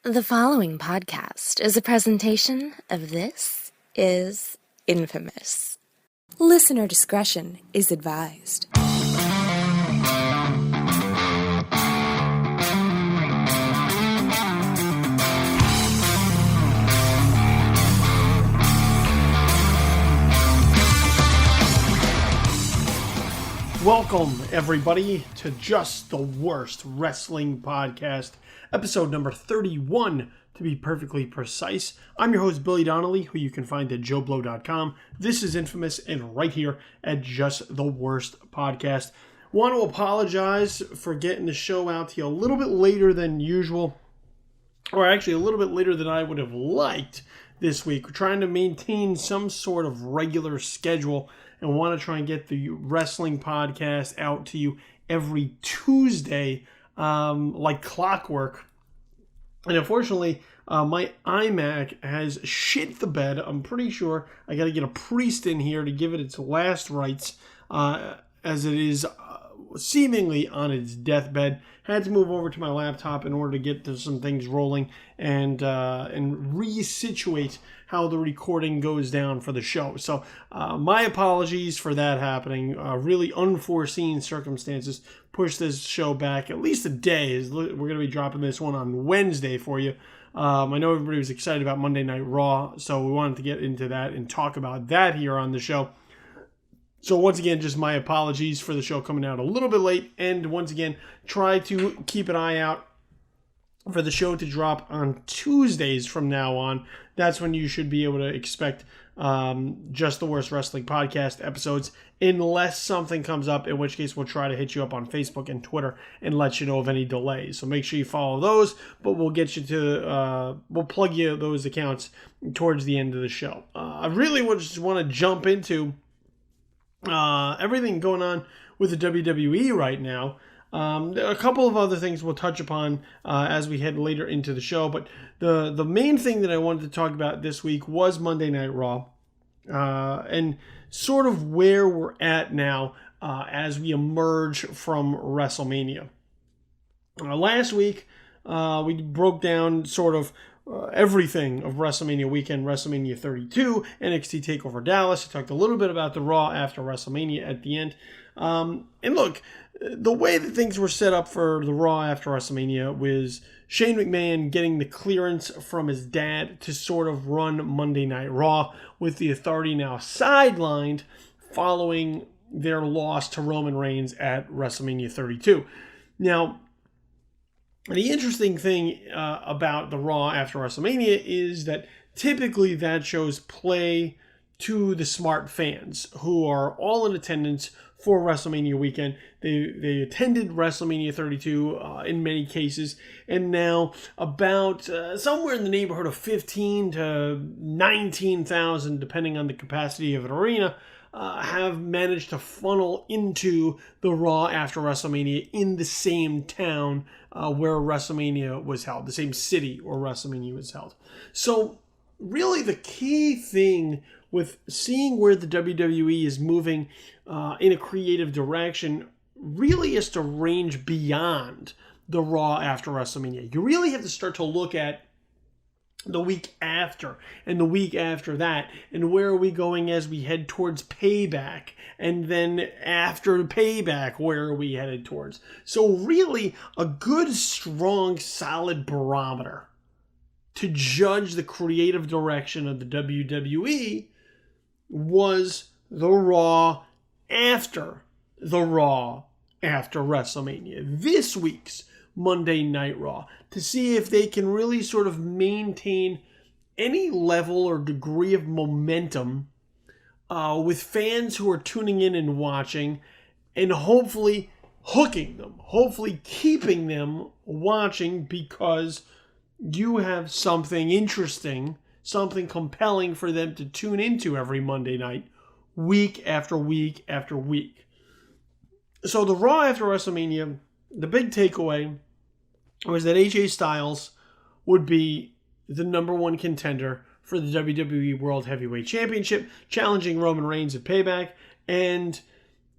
The following podcast is a presentation of This Is Infamous. Listener discretion is advised. Welcome, everybody, to Just the Worst Wrestling Podcast, episode number 31, to be perfectly precise. I'm your host, Billy Donnelly, who you can find at joeblow.com. This is Infamous, and right here at Just the Worst Podcast. Want to apologize for getting the show out to you a little bit later than usual, or actually a little bit later than I would have liked this week. We're trying to maintain some sort of regular schedule and want to try and get the wrestling podcast out to you every Tuesday, like clockwork. And unfortunately, my iMac has shit the bed. I'm pretty sure I got to get a priest in here to give it its last rites, as it is seemingly on its deathbed. Had to move over to my laptop in order to get some things rolling and resituate how the recording goes down for the show. So my apologies for that happening. Really unforeseen circumstances pushed this show back at least a day. We're going to be dropping this one on Wednesday for you. I know everybody was excited about Monday Night Raw, so we wanted to get into that and talk about that here on the show. So once again, just my apologies for the show coming out a little bit late. And once again, try to keep an eye out for the show to drop on Tuesdays from now on. That's when you should be able to expect Just the Worst Wrestling Podcast episodes, unless something comes up, in which case we'll try to hit you up on Facebook and Twitter and let you know of any delays. So make sure you follow those, but we'll get you to, we'll plug you those accounts towards the end of the show. I really just want to jump into everything going on with the WWE right now. A couple of other things we'll touch upon as we head later into the show, but the main thing that I wanted to talk about this week was Monday Night Raw, and sort of where we're at now as we emerge from WrestleMania. Last week, we broke down sort of everything of WrestleMania weekend, WrestleMania 32, NXT TakeOver Dallas. I talked a little bit about the Raw after WrestleMania at the end. And look, the way that things were set up for the Raw after WrestleMania was Shane McMahon getting the clearance from his dad to sort of run Monday Night Raw, with the Authority now sidelined following their loss to Roman Reigns at WrestleMania 32. Now, the interesting thing about the Raw after WrestleMania is that typically that shows play to the smart fans who are all in attendance for WrestleMania weekend. They attended WrestleMania 32 in many cases, and now about somewhere in the neighborhood of 15 to 19,000, depending on the capacity of an arena, have managed to funnel into the Raw after WrestleMania in the same town where WrestleMania was held, the same city where WrestleMania was held. So really the key thing with seeing where the WWE is moving in a creative direction really is to range beyond the Raw after WrestleMania. You really have to start to look at the week after and the week after that, and where are we going as we head towards Payback, and then after Payback, where are we headed towards? So really a good, strong, solid barometer to judge the creative direction of the WWE was the Raw after WrestleMania. This week's Monday Night Raw, to see if they can really sort of maintain any level or degree of momentum with fans who are tuning in and watching, and hopefully hooking them, hopefully keeping them watching, because you have something interesting, something compelling for them to tune into every Monday night, week after week after week. So the Raw after WrestleMania, the big takeaway was that AJ Styles would be the number one contender for the WWE World Heavyweight Championship, challenging Roman Reigns at Payback. And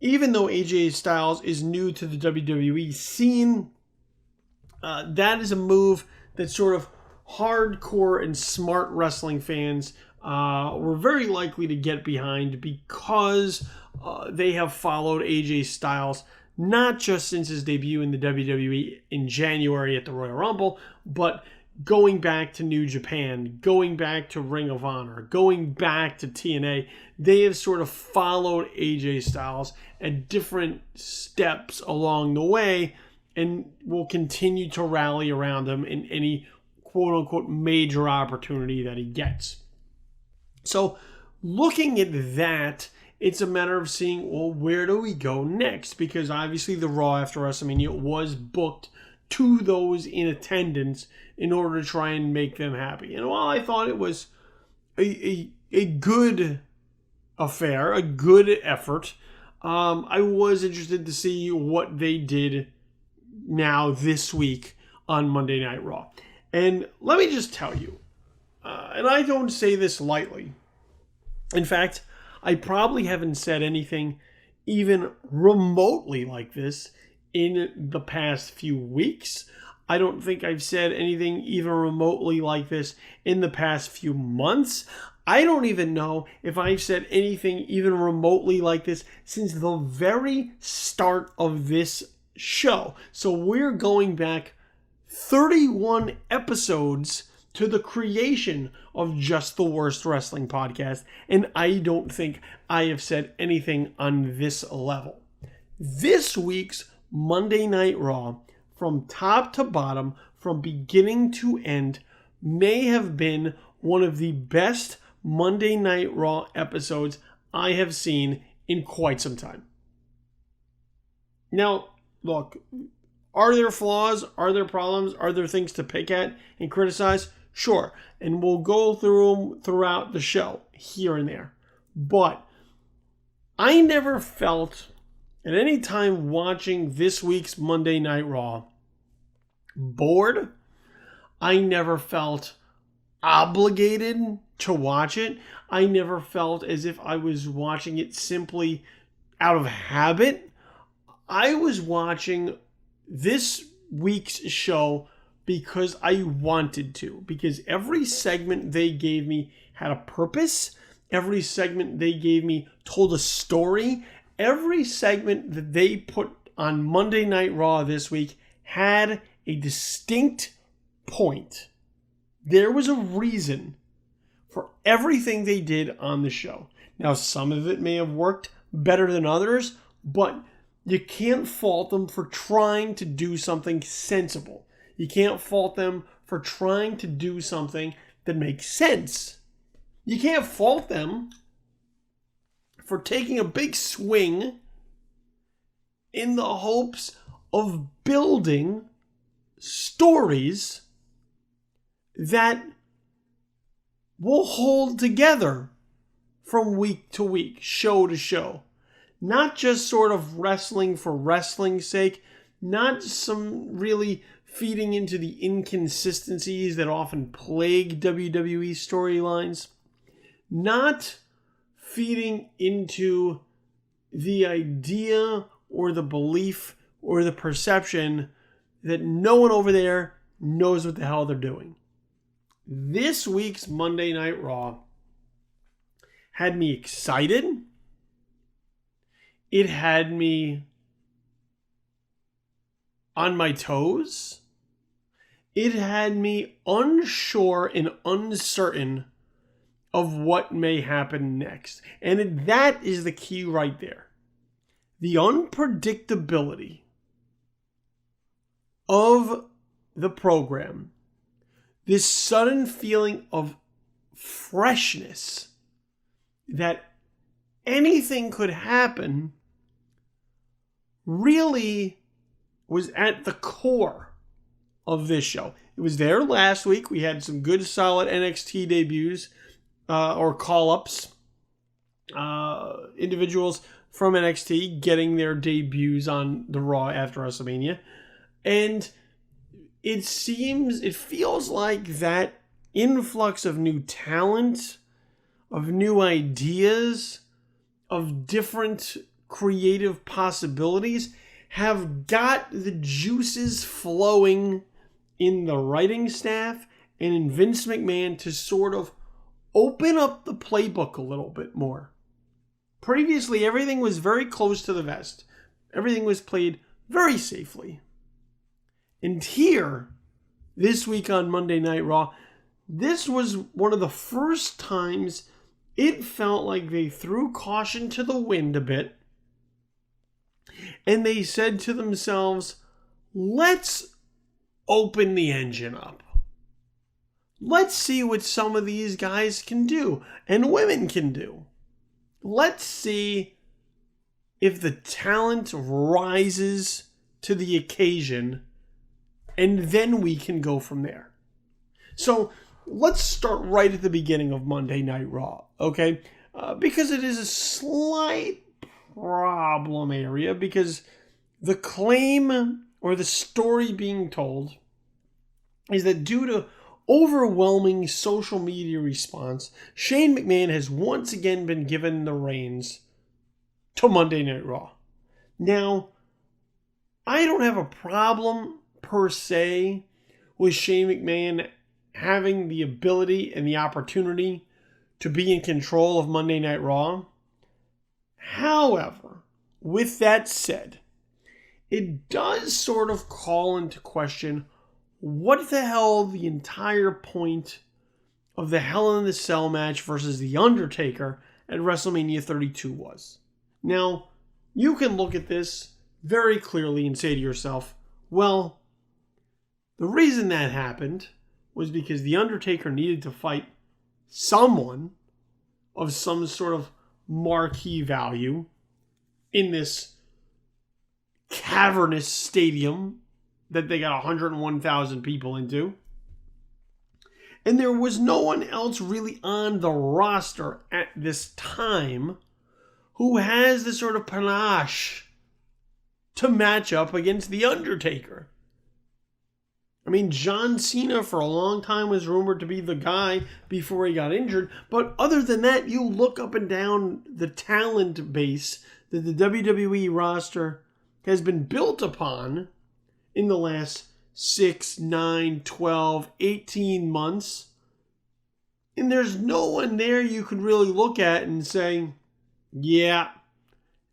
even though AJ Styles is new to the WWE scene, that is a move that sort of hardcore and smart wrestling fans were very likely to get behind because they have followed AJ Styles not just since his debut in the WWE in January at the Royal Rumble, but going back to New Japan, going back to Ring of Honor, going back to TNA. They have sort of followed AJ Styles at different steps along the way and will continue to rally around him in any quote-unquote major opportunity that he gets. So looking at that, it's a matter of seeing, well, where do we go next? Because obviously the Raw after WrestleMania was booked to those in attendance in order to try and make them happy. And while I thought it was a good affair, a good effort, I was interested to see what they did now this week on Monday Night Raw. And let me just tell you, and I don't say this lightly. In fact, I probably haven't said anything even remotely like this in the past few weeks. I don't think I've said anything even remotely like this in the past few months. I don't even know if I've said anything even remotely like this since the very start of this show. So we're going back 31 episodes to the creation of Just the Worst Wrestling Podcast, and I don't think I have said anything on this level. This week's Monday Night Raw, from top to bottom, from beginning to end, may have been one of the best Monday Night Raw episodes I have seen in quite some time. Now, look, are there flaws? Are there problems? Are there things to pick at and criticize? Sure, and we'll go through them throughout the show, here and there. But I never felt, at any time watching this week's Monday Night Raw, bored. I never felt obligated to watch it. I never felt as if I was watching it simply out of habit. I was watching this week's show because I wanted to. Because every segment they gave me had a purpose. Every segment they gave me told a story. Every segment that they put on Monday Night Raw this week had a distinct point. There was a reason for everything they did on the show. Now, some of it may have worked better than others, but you can't fault them for trying to do something sensible. You can't fault them for trying to do something that makes sense. You can't fault them for taking a big swing in the hopes of building stories that will hold together from week to week, show to show. Not just sort of wrestling for wrestling's sake, not some really feeding into the inconsistencies that often plague WWE storylines, not feeding into the idea or the belief or the perception that no one over there knows what the hell they're doing. This week's Monday Night Raw had me excited. It had me on my toes. It had me unsure and uncertain of what may happen next. And that is the key right there. The unpredictability of the program. This sudden feeling of freshness that anything could happen really was at the core of this show. It was there last week. We had some good, solid NXT debuts or call-ups. Individuals from NXT getting their debuts on the Raw after WrestleMania. And it feels like that influx of new talent, of new ideas, of different creative possibilities have got the juices flowing in the writing staff and in Vince McMahon to sort of open up the playbook a little bit more. Previously, everything was very close to the vest. Everything was played very safely. And here, this week on Monday Night Raw, this was one of the first times it felt like they threw caution to the wind a bit. And they said to themselves, let's open the engine up. Let's see what some of these guys can do and women can do. Let's see if the talent rises to the occasion, and then we can go from there. So let's start right at the beginning of Monday Night Raw, okay? Because it is a slight problem area, because the claim or the story being told is that due to overwhelming social media response, Shane McMahon has once again been given the reins to Monday Night Raw. Now, I don't have a problem per se with Shane McMahon having the ability and the opportunity to be in control of Monday Night Raw. However, with that said, it does sort of call into question what the hell the entire point of the Hell in a Cell match versus The Undertaker at WrestleMania 32 was. Now, you can look at this very clearly and say to yourself, well, the reason that happened was because The Undertaker needed to fight someone of some sort of marquee value in this cavernous stadium that they got 101,000 people into. And there was no one else really on the roster at this time who has the sort of panache to match up against The Undertaker. I mean, John Cena for a long time was rumored to be the guy before he got injured. But other than that, you look up and down the talent base that the WWE roster has been built upon in the last 6, 9, 12, 18 months. And there's no one there you could really look at and say, yeah,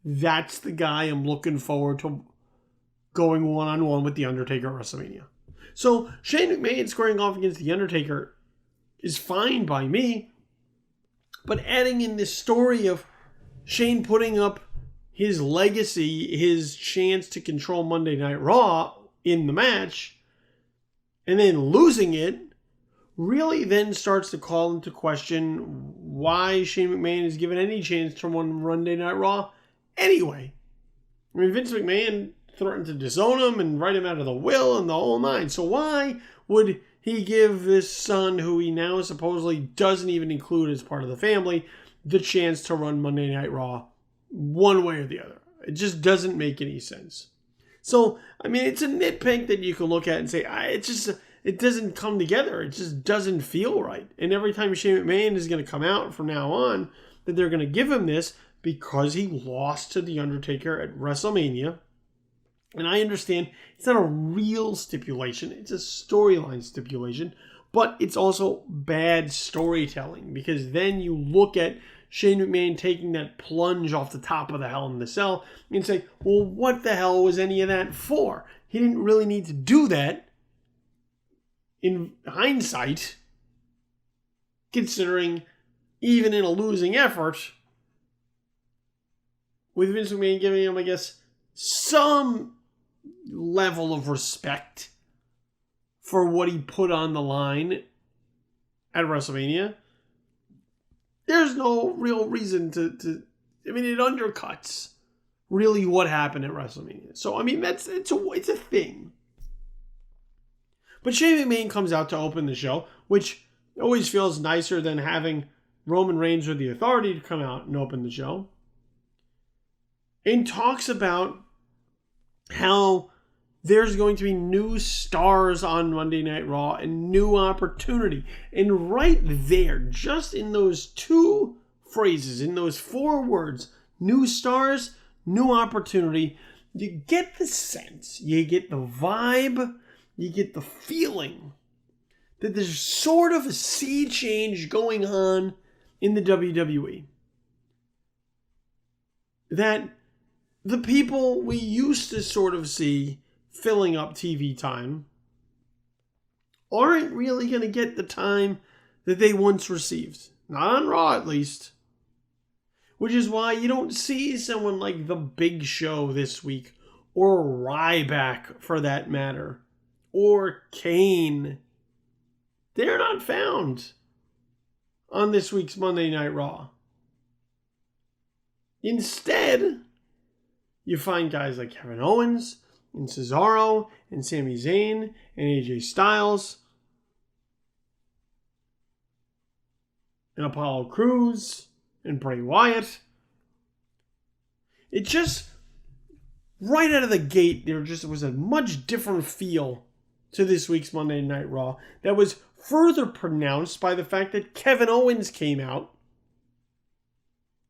that's the guy I'm looking forward to going one-on-one with The Undertaker at WrestleMania. So Shane McMahon squaring off against The Undertaker is fine by me. But adding in this story of Shane putting up his legacy, his chance to control Monday Night Raw in the match, and then losing it, really then starts to call into question why Shane McMahon is given any chance to win Monday Night Raw anyway. I mean, Vince McMahon threatened to disown him and write him out of the will and the whole nine. So why would he give this son, who he now supposedly doesn't even include as part of the family, the chance to run Monday Night Raw one way or the other? It just doesn't make any sense. So, I mean, it's a nitpick that you can look at and say, it doesn't come together. It just doesn't feel right. And every time Shane McMahon is going to come out from now on, that they're going to give him this because he lost to The Undertaker at WrestleMania. And I understand it's not a real stipulation. It's a storyline stipulation. But it's also bad storytelling, because then you look at Shane McMahon taking that plunge off the top of the Hell in a Cell and say, well, what the hell was any of that for? He didn't really need to do that in hindsight, considering even in a losing effort, with Vince McMahon giving him, I guess, some level of respect for what he put on the line at WrestleMania. There's no real reason to I mean, it undercuts really what happened at WrestleMania. So, I mean, it's a thing. But Shane McMahon comes out to open the show, which always feels nicer than having Roman Reigns with the authority to come out and open the show. And talks about how there's going to be new stars on Monday Night Raw and new opportunity. And right there, just in those two phrases, in those 4 words, new stars, new opportunity, you get the sense, you get the vibe, you get the feeling that there's sort of a sea change going on in the WWE. That the people we used to sort of see filling up TV time aren't really going to get the time that they once received. Not on Raw, at least. Which is why you don't see someone like The Big Show this week, or Ryback for that matter, or Kane. They're not found on this week's Monday Night Raw. Instead, you find guys like Kevin Owens, and Cesaro, and Sami Zayn, and AJ Styles, and Apollo Crews, and Bray Wyatt. It just, right out of the gate, there just was a much different feel to this week's Monday Night Raw that was further pronounced by the fact that Kevin Owens came out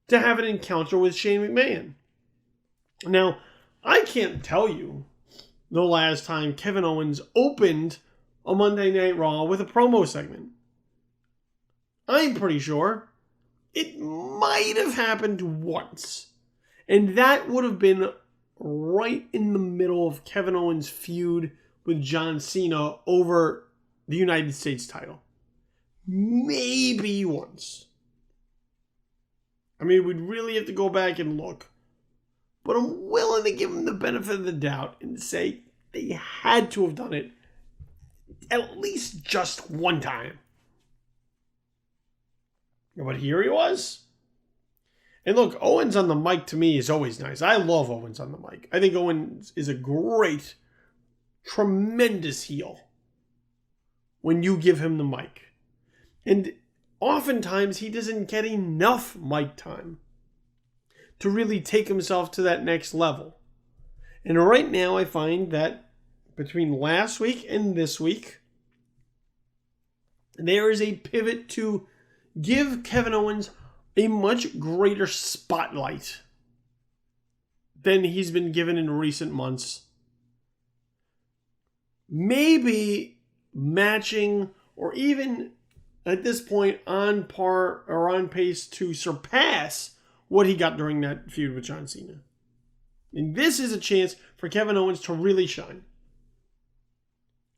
to have an encounter with Shane McMahon. Now, I can't tell you the last time Kevin Owens opened a Monday Night Raw with a promo segment. I'm pretty sure it might have happened once. And that would have been right in the middle of Kevin Owens' feud with John Cena over the United States title. Maybe once. I mean, we'd really have to go back and look. But I'm willing to give him the benefit of the doubt and say they had to have done it at least just one time. But here he was. And look, Owens on the mic to me is always nice. I love Owens on the mic. I think Owens is a great, tremendous heel when you give him the mic. And oftentimes he doesn't get enough mic time to really take himself to that next level. And right now I find that between last week and this week, there is a pivot to give Kevin Owens a much greater spotlight than he's been given in recent months. Maybe matching or even at this point on par or on pace to surpass what he got during that feud with John Cena. And this is a chance for Kevin Owens to really shine.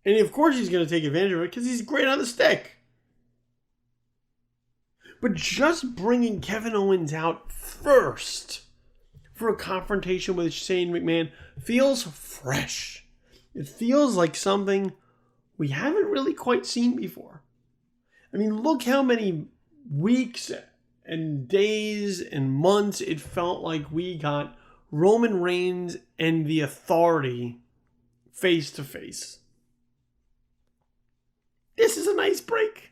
And of course he's going to take advantage of it because he's great on the stick. But just bringing Kevin Owens out first for a confrontation with Shane McMahon feels fresh. It feels like something we haven't really quite seen before. I mean, look how many weeks and days and months it felt like we got Roman Reigns and the Authority face to face. This is a nice break.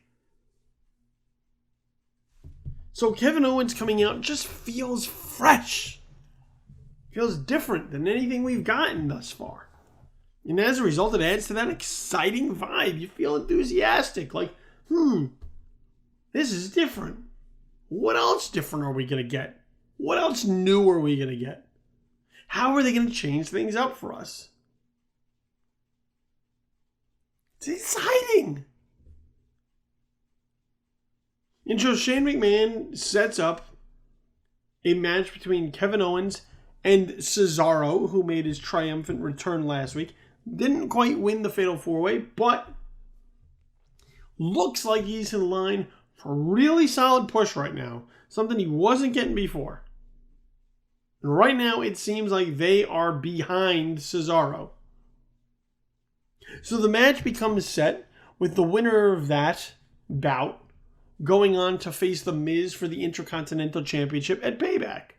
So Kevin Owens coming out just feels fresh. Feels different than anything we've gotten thus far. And as a result, it adds to that exciting vibe. You feel enthusiastic. Like, this is different. What else different are we going to get? What else new are we going to get? How are they going to change things up for us? It's exciting. And so Shane McMahon sets up a match between Kevin Owens and Cesaro, who made his triumphant return last week. Didn't quite win the Fatal 4-Way, but looks like he's in line for a really solid push right now. Something he wasn't getting before. And right now, it seems like they are behind Cesaro. So the match becomes set with the winner of that bout going on to face The Miz for the Intercontinental Championship at Payback.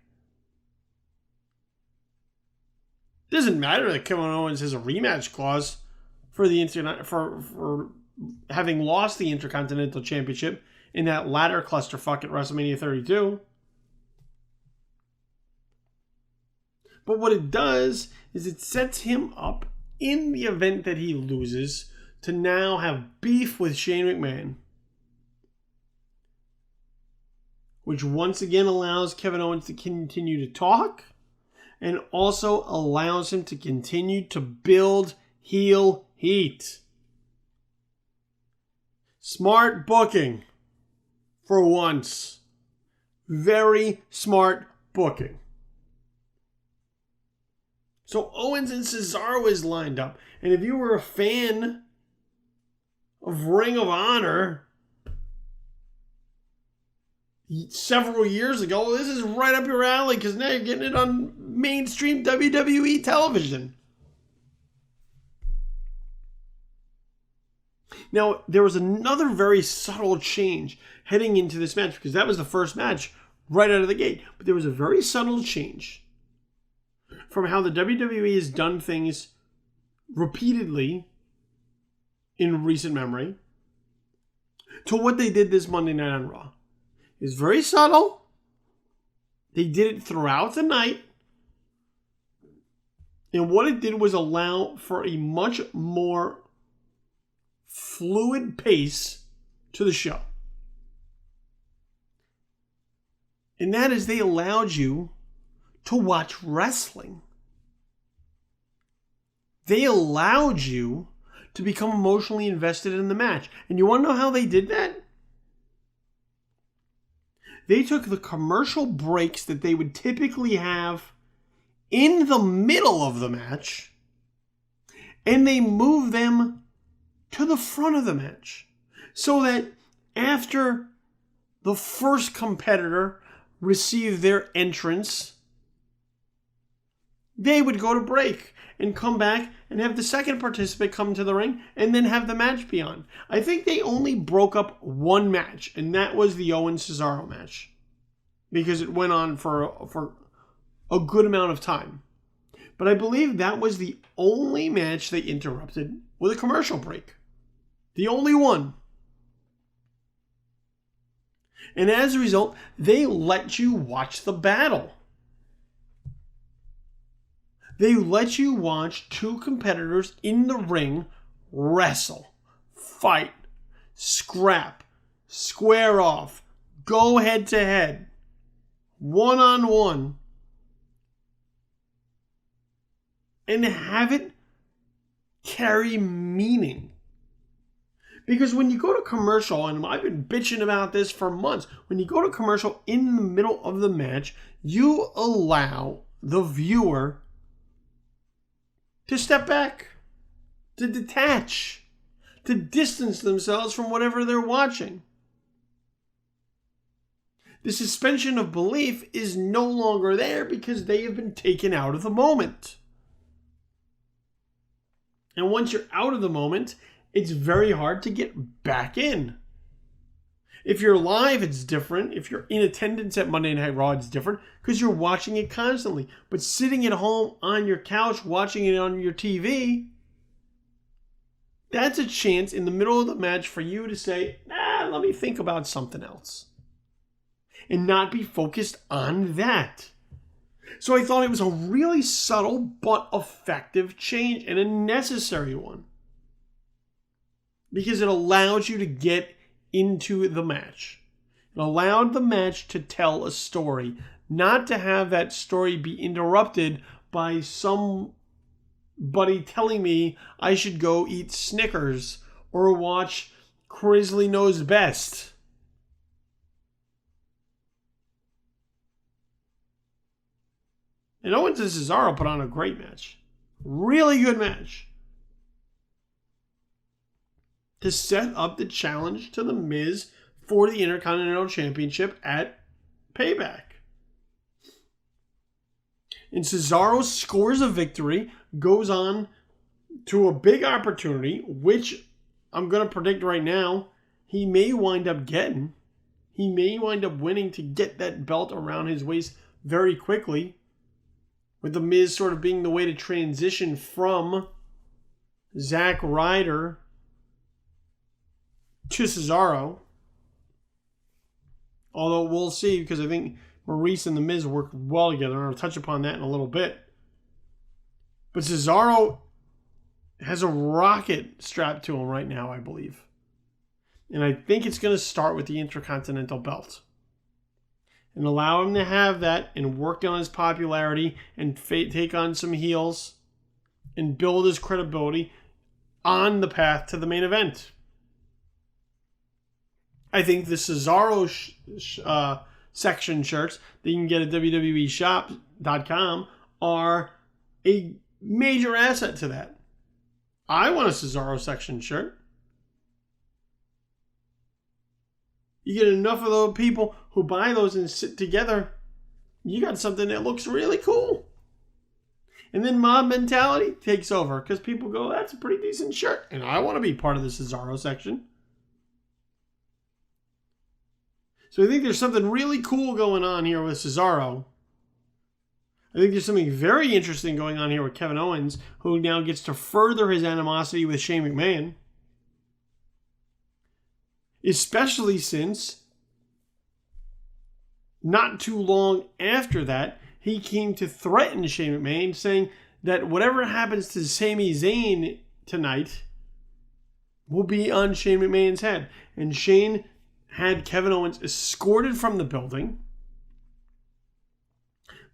Doesn't matter that Kevin Owens has a rematch clause for the for having lost the Intercontinental Championship in that ladder clusterfuck at WrestleMania 32. But what it does is it sets him up in the event that he loses to now have beef with Shane McMahon, which once again allows Kevin Owens to continue to talk and also allows him to continue to build heel heat. Smart booking. For once. Very smart booking. So Owens and Cesaro is lined up. And if you were a fan of Ring of Honor several years ago, this is right up your alley because now you're getting it on mainstream WWE television. Now, there was another very subtle change heading into this match because that was the first match right out of the gate. But there was a very subtle change from how the WWE has done things repeatedly in recent memory to what they did this Monday night on Raw. It's very subtle. They did it throughout the night. And what it did was allow for a much more fluid pace to the show. And that is they allowed you to watch wrestling. They allowed you to become emotionally invested in the match. And you want to know how they did that? They took the commercial breaks that they would typically have in the middle of the match and they moved them to the front of the match so that after the first competitor received their entrance, they would go to break and come back and have the second participant come to the ring and then have the match be on. I think they only broke up one match, and that was the Owens-Cesaro match because it went on for a good amount of time. But I believe that was the only match they interrupted with a commercial break. The only one. And as a result, they let you watch the battle. They let you watch two competitors in the ring wrestle, fight, scrap, square off, go head to head, one-on-one, and have it carry meaning. Because when you go to commercial, and I've been bitching about this for months, when you go to commercial in the middle of the match, you allow the viewer to step back, to detach, to distance themselves from whatever they're watching. The suspension of belief is no longer there because they have been taken out of the moment. And once you're out of the moment, it's very hard to get back in. If you're live, it's different. If you're in attendance at Monday Night Raw, it's different because you're watching it constantly. But sitting at home on your couch, watching it on your TV, that's a chance in the middle of the match for you to say, let me think about something else. And not be focused on that. So I thought it was a really subtle but effective change and a necessary one. Because it allowed you to get into the match. It allowed the match to tell a story, not to have that story be interrupted by somebody telling me I should go eat Snickers or watch Crisley Knows Best. And Owens and Cesaro put on a great match. Really good match. To set up the challenge to The Miz for the Intercontinental Championship at Payback. And Cesaro scores a victory, goes on to a big opportunity, which I'm going to predict right now, he may wind up getting. He may wind up winning to get that belt around his waist very quickly, with The Miz sort of being the way to transition from Zack Ryder to Cesaro. Although we'll see, because I think Maurice and The Miz work well together, and I'll touch upon that in a little bit. But Cesaro has a rocket strapped to him right now, I believe. And I think it's going to start with the Intercontinental belt. And allow him to have that and work on his popularity and take on some heels and build his credibility on the path to the main event. I think the Cesaro section shirts that you can get at WWEshop.com are a major asset to that. I want a Cesaro section shirt. You get enough of those people who buy those and sit together, you got something that looks really cool. And then mob mentality takes over because people go, that's a pretty decent shirt. And I want to be part of the Cesaro section. So I think there's something really cool going on here with Cesaro. I think there's something very interesting going on here with Kevin Owens, who now gets to further his animosity with Shane McMahon. Especially since not too long after that, he came to threaten Shane McMahon, saying that whatever happens to Sami Zayn tonight will be on Shane McMahon's head. And Shane had Kevin Owens escorted from the building,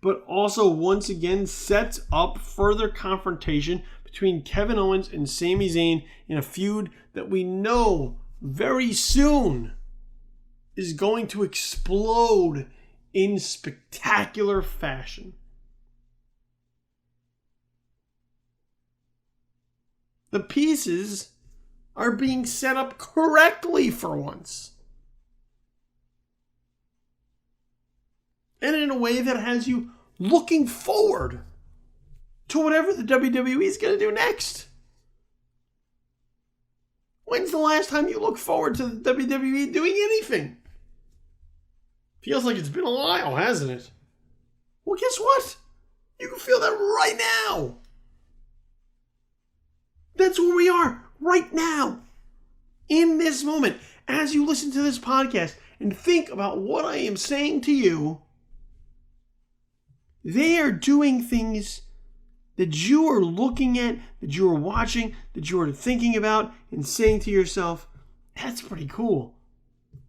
but also once again sets up further confrontation between Kevin Owens and Sami Zayn in a feud that we know very soon is going to explode in spectacular fashion. The pieces are being set up correctly for once. And in a way that has you looking forward to whatever the WWE is going to do next. When's the last time you looked forward to the WWE doing anything? Feels like it's been a while, hasn't it? Well, guess what? You can feel that right now. That's where we are right now. In this moment, as you listen to this podcast and think about what I am saying to you, they are doing things that you are looking at, that you are watching, that you are thinking about, and saying to yourself, that's pretty cool.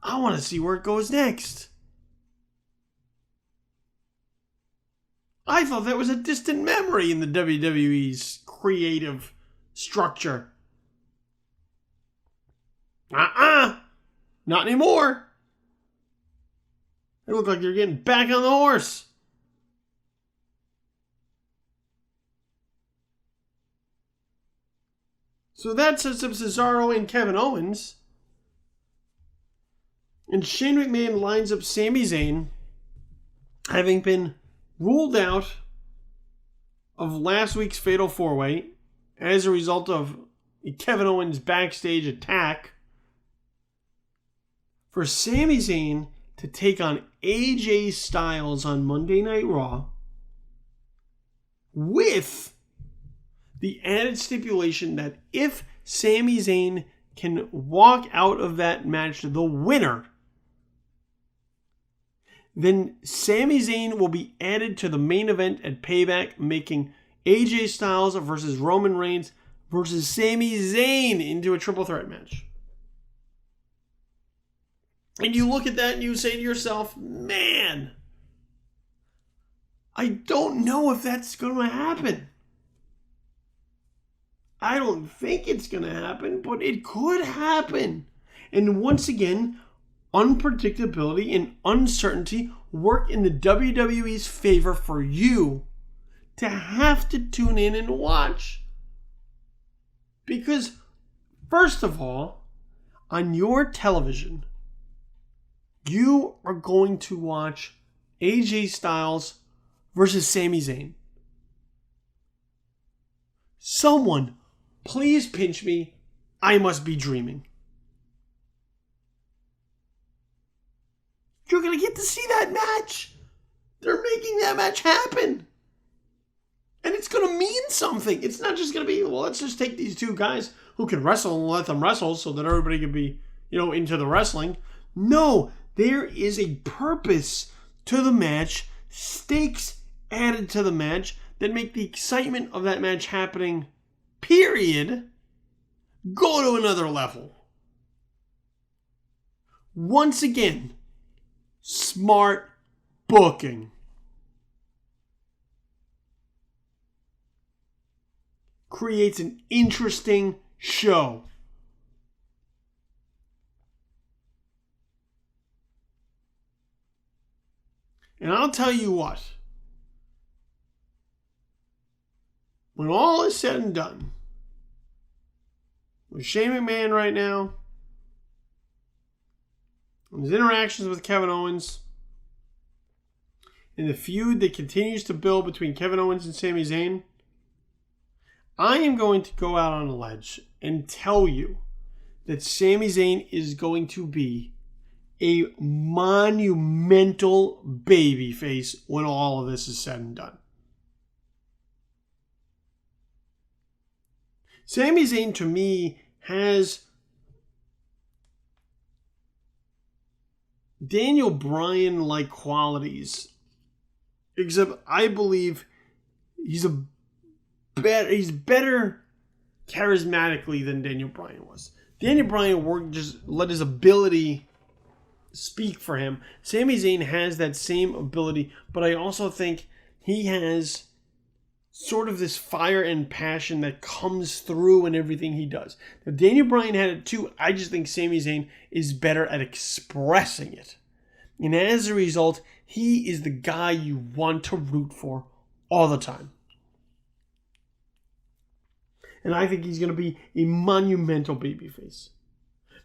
I want to see where it goes next. I thought that was a distant memory in the WWE's creative structure. Not anymore. They look like they're getting back on the horse. So that sets up Cesaro and Kevin Owens. And Shane McMahon lines up Sami Zayn, having been ruled out of last week's Fatal 4-Way as a result of Kevin Owens' backstage attack, for Sami Zayn to take on AJ Styles on Monday Night Raw with the added stipulation that if Sami Zayn can walk out of that match the winner, then Sami Zayn will be added to the main event at Payback, making AJ Styles versus Roman Reigns versus Sami Zayn into a triple threat match. And you look at that and you say to yourself, man, I don't know if that's going to happen. I don't think it's going to happen, but it could happen. And once again, unpredictability and uncertainty work in the WWE's favor for you to have to tune in and watch. Because, first of all, on your television, you are going to watch AJ Styles versus Sami Zayn. Someone, please pinch me. I must be dreaming. You're going to get to see that match. They're making that match happen. And it's going to mean something. It's not just going to be, well, let's just take these two guys who can wrestle and let them wrestle so that everybody can be, into the wrestling. No, there is a purpose to the match, stakes added to the match that make the excitement of that match happening, period, go to another level. Once again, smart booking. Creates an interesting show. And I'll tell you what, when all is said and done, with Shane McMahon right now, and his interactions with Kevin Owens, and the feud that continues to build between Kevin Owens and Sami Zayn, I am going to go out on a ledge and tell you that Sami Zayn is going to be a monumental babyface when all of this is said and done. Sami Zayn, to me, has Daniel Bryan-like qualities, except I believe he's better charismatically than Daniel Bryan was. Daniel Bryan just let his ability speak for him. Sami Zayn has that same ability, but I also think he has sort of this fire and passion that comes through in everything he does. Now, Daniel Bryan had it too. I just think Sami Zayn is better at expressing it. And as a result, he is the guy you want to root for all the time. And I think he's going to be a monumental babyface.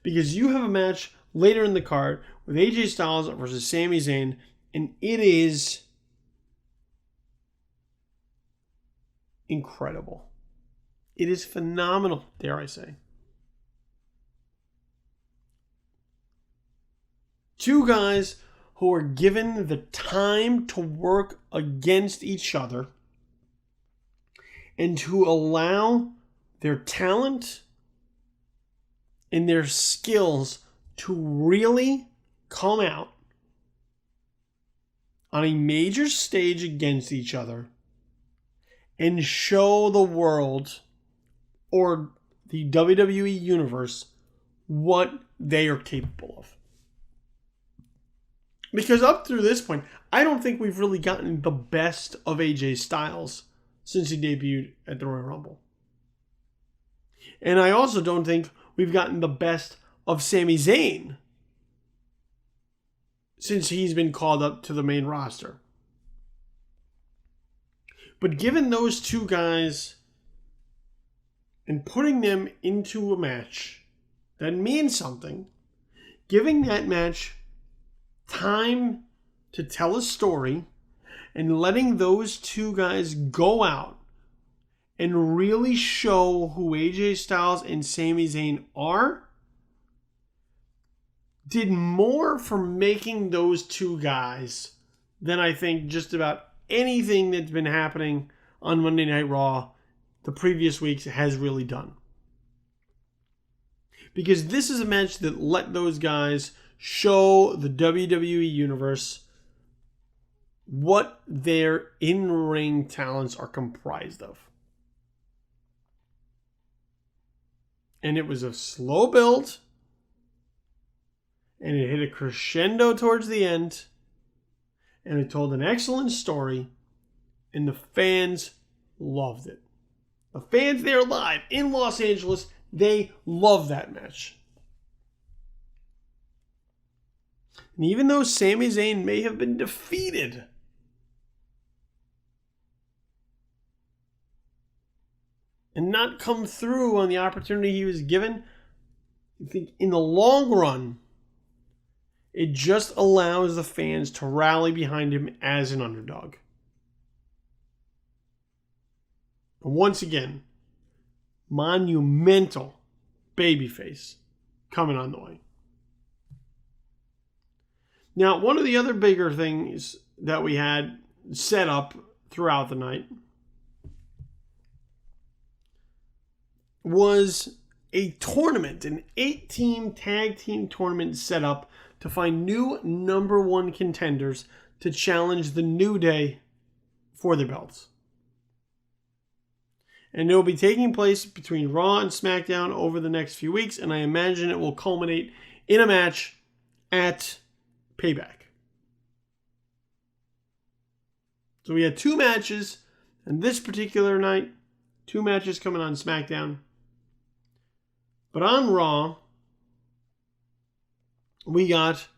Because you have a match later in the card with AJ Styles versus Sami Zayn, and it is incredible. It is phenomenal, dare I say. Two guys who are given the time to work against each other and to allow their talent and their skills to really come out on a major stage against each other and show the world or the WWE Universe what they are capable of. Because up through this point, I don't think we've really gotten the best of AJ Styles since he debuted at the Royal Rumble. And I also don't think we've gotten the best of Sami Zayn since he's been called up to the main roster. But given those two guys and putting them into a match that means something, giving that match time to tell a story, and letting those two guys go out and really show who AJ Styles and Sami Zayn are, did more for making those two guys than I think just about anything that's been happening on Monday Night Raw the previous weeks has really done. Because this is a match that let those guys show the WWE Universe what their in-ring talents are comprised of. And it was a slow build, and it hit a crescendo towards the end, and it told an excellent story, and the fans loved it. The fans there live in Los Angeles, they love that match. And even though Sami Zayn may have been defeated, and not come through on the opportunity he was given, I think in the long run, it just allows the fans to rally behind him as an underdog. And once again, monumental babyface coming on the way. Now, one of the other bigger things that we had set up throughout the night was a tournament, an 8-team tag team tournament set up to find new number one contenders to challenge the New Day for their belts. And it will be taking place between Raw and SmackDown over the next few weeks, and I imagine it will culminate in a match at Payback. So we had 2 matches, and this particular night, 2 matches coming on SmackDown. But on Raw, we got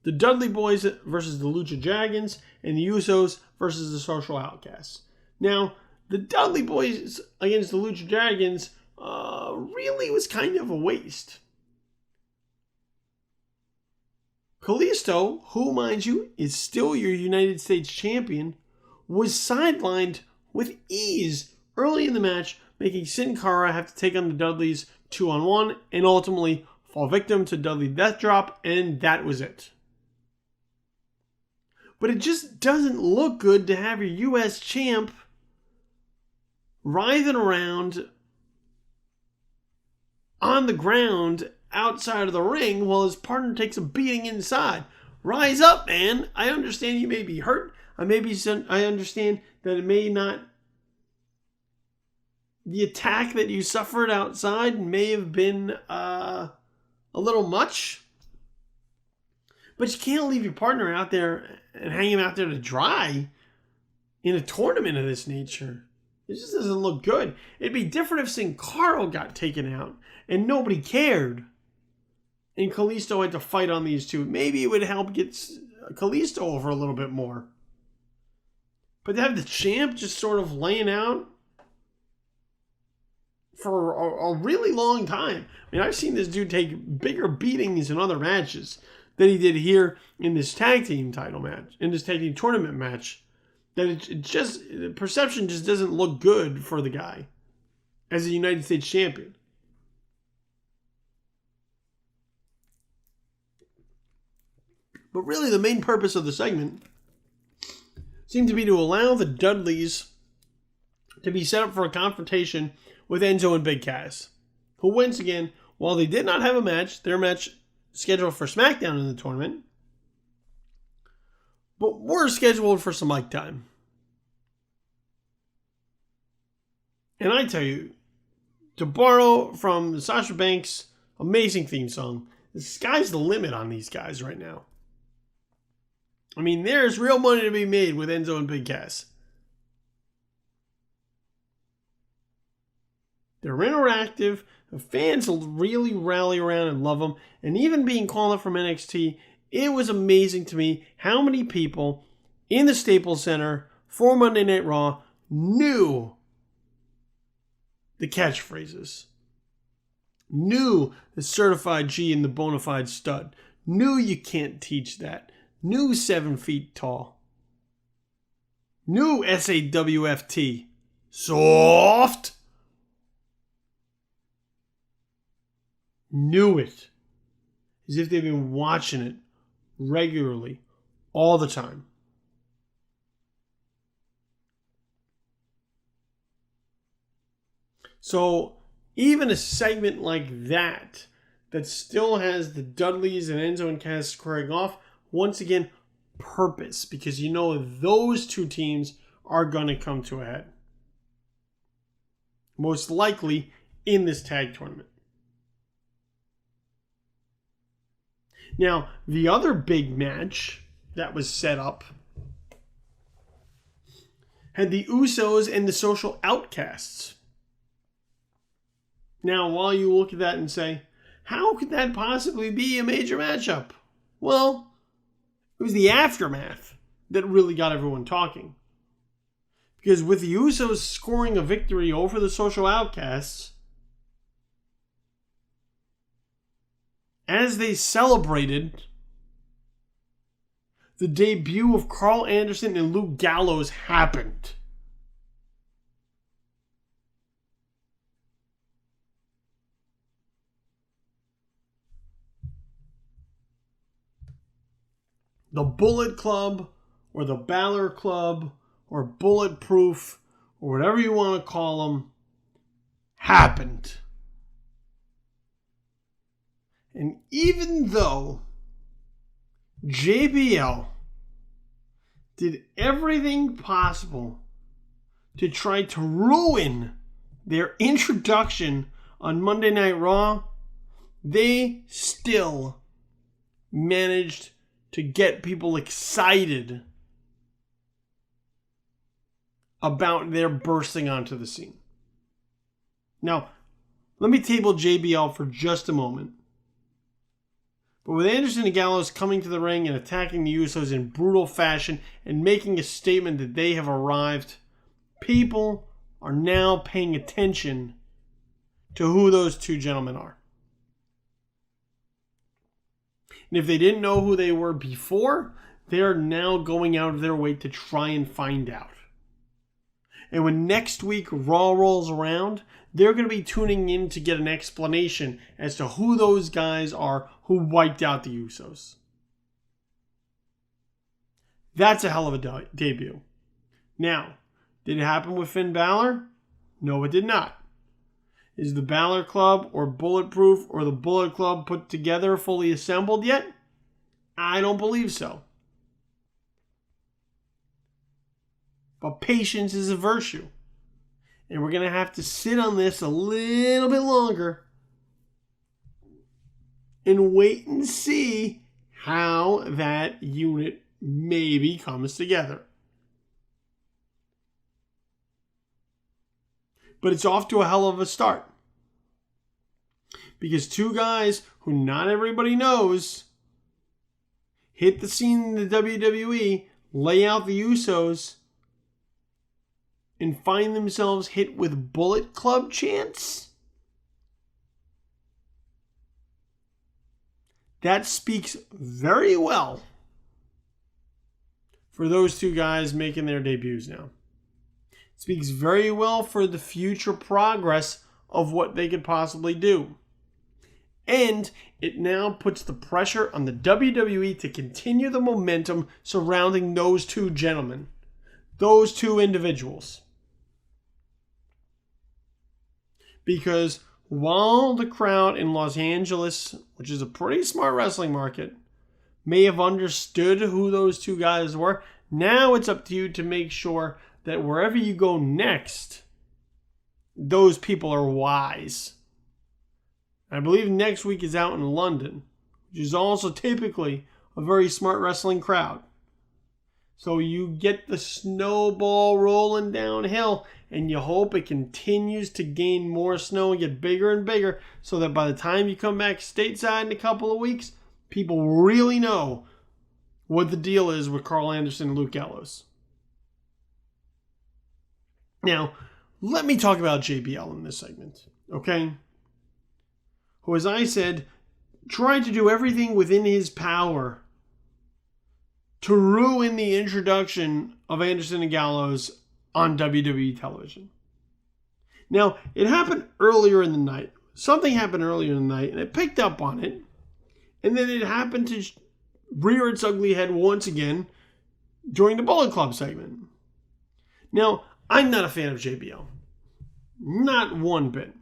the the Dudley Boys versus the Lucha Dragons, and the Usos versus the Social Outcasts. Now, the Dudley Boys against the Lucha Dragons really was kind of a waste. Kalisto, who, mind you, is still your United States champion, was sidelined with ease early in the match, making Sin Cara have to take on the Dudleys 2-on-1 and ultimately fall victim to Dudley Death Drop, and that was it. But it just doesn't look good to have your U.S. champ writhing around on the ground outside of the ring while his partner takes a beating inside. Rise up, man. I understand you may be hurt. I understand that it may not... The attack that you suffered outside may have been a little much. But you can't leave your partner out there and hang him out there to dry in a tournament of this nature. It just doesn't look good. It'd be different if Sin Cara got taken out and nobody cared, and Kalisto had to fight on these two. Maybe it would help get Kalisto over a little bit more. But to have the champ just sort of laying out for a really long time. I mean, I've seen this dude take bigger beatings in other matches than he did here in this tag team title match, in this tag team tournament match. That the perception just doesn't look good for the guy as a United States champion. But really, the main purpose of the segment seemed to be to allow the Dudleys to be set up for a confrontation with Enzo and Big Cass, who once again, while they did not have a match, their match scheduled for SmackDown in the tournament, but were scheduled for some mic time. And I tell you, to borrow from the Sasha Banks' amazing theme song, the sky's the limit on these guys right now. I mean, there's real money to be made with Enzo and Big Cass. They're interactive. The fans really rally around and love them. And even being called up from NXT, it was amazing to me how many people in the Staples Center for Monday Night Raw knew the catchphrases, knew the certified G and the bona fide stud, knew you can't teach that, knew 7 feet tall, knew SAWFT, soft, knew it as if they've been watching it regularly all the time. So even a segment like that still has the Dudleys and Enzo and Cass squaring off, once again, purpose, because you know those two teams are going to come to a head. Most likely in this tag tournament. Now, the other big match that was set up had the Usos and the Social Outcasts. Now, while you look at that and say, how could that possibly be a major matchup? Well, it was the aftermath that really got everyone talking. Because with the Usos scoring a victory over the Social Outcasts, as they celebrated the debut of Carl Anderson and Luke Gallows happened. The Bullet Club, or the Balor Club, or Bulletproof, or whatever you want to call them, happened. And even though JBL did everything possible to try to ruin their introduction on Monday Night Raw, they still managed to get people excited about their bursting onto the scene. Now, let me table JBL for just a moment But with Anderson and Gallows coming to the ring and attacking the Usos in brutal fashion and making a statement that they have arrived, people are now paying attention to who those two gentlemen are. And if they didn't know who they were before, they are now going out of their way to try and find out. And when next week Raw rolls around, they're going to be tuning in to get an explanation as to who those guys are who wiped out the Usos. That's a hell of a debut. Now, did it happen with Finn Balor? No, it did not. Is the Balor Club or Bulletproof or the Bullet Club put together, fully assembled yet? I don't believe so. But patience is a virtue. And we're going to have to sit on this a little bit longer and wait and see how that unit maybe comes together. But it's off to a hell of a start. Because two guys who not everybody knows hit the scene in the WWE, lay out the Usos, and find themselves hit with Bullet Club chants? That speaks very well for those two guys making their debuts now. It speaks very well for the future progress of what they could possibly do. And it now puts the pressure on the WWE to continue the momentum surrounding those two gentlemen, those two individuals. Because while the crowd in Los Angeles, which is a pretty smart wrestling market, may have understood who those two guys were, now it's up to you to make sure that wherever you go next, those people are wise. I believe next week is out in London, which is also typically a very smart wrestling crowd. So you get the snowball rolling downhill, and you hope it continues to gain more snow and get bigger and bigger, so that by the time you come back stateside in a couple of weeks, people really know what the deal is with Carl Anderson and Luke Gallows. Now, let me talk about JBL in this segment, okay? Who, as I said, tried to do everything within his power to ruin the introduction of Anderson and Gallows on WWE television. Now, it happened earlier in the night. Something happened earlier in the night, and it picked up on it. And then it happened to rear its ugly head once again during the Bullet Club segment. Now, I'm not a fan of JBL. Not one bit.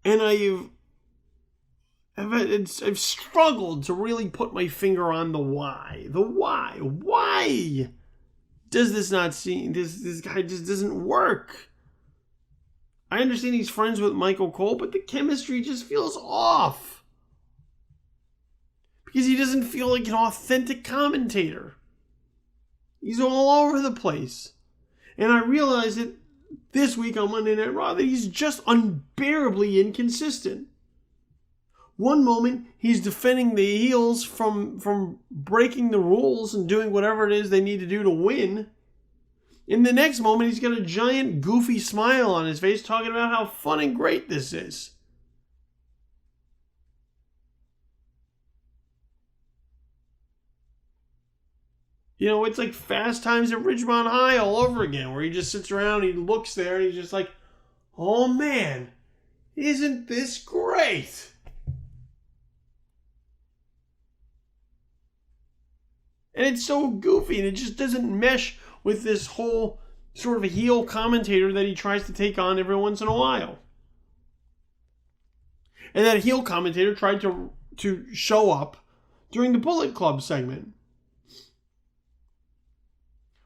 And I've struggled to really put my finger on the why. The why. Why does this not seem... This guy just doesn't work? I understand he's friends with Michael Cole, but the chemistry just feels off. Because he doesn't feel like an authentic commentator. He's all over the place. And I realized that this week on Monday Night Raw that he's just unbearably inconsistent. One moment, he's defending the heels from breaking the rules and doing whatever it is they need to do to win. In the next moment, he's got a giant goofy smile on his face talking about how fun and great this is. You know, it's like Fast Times at Ridgemont High all over again, where he just sits around, he looks there, and he's just like, oh man, isn't this great? And it's so goofy, and it just doesn't mesh with this whole sort of a heel commentator that he tries to take on every once in a while. And that heel commentator tried to show up during the Bullet Club segment,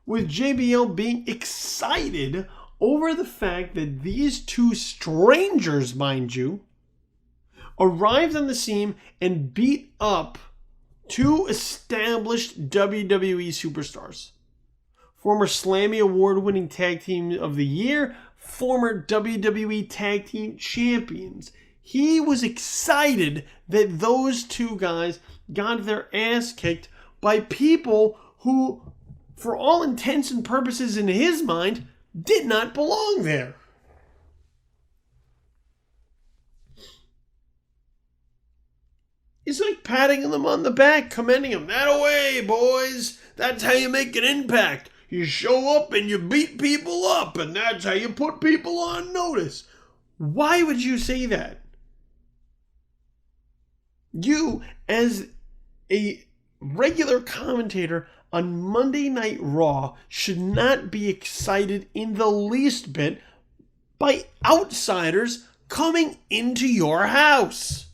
with JBL being excited over the fact that these two strangers, mind you, arrived on the scene and beat up two established WWE superstars. Former Slammy Award-winning Tag Team of the Year, former WWE Tag Team Champions, He was excited that those two guys got their ass kicked by people who, for all intents and purposes in his mind, did not belong there. He's like patting them on the back, commending them. That away, boys. That's how you make an impact. You show up and you beat people up, and that's how you put people on notice. Why would you say that? You, as a regular commentator on Monday Night Raw, should not be excited in the least bit by outsiders coming into your house.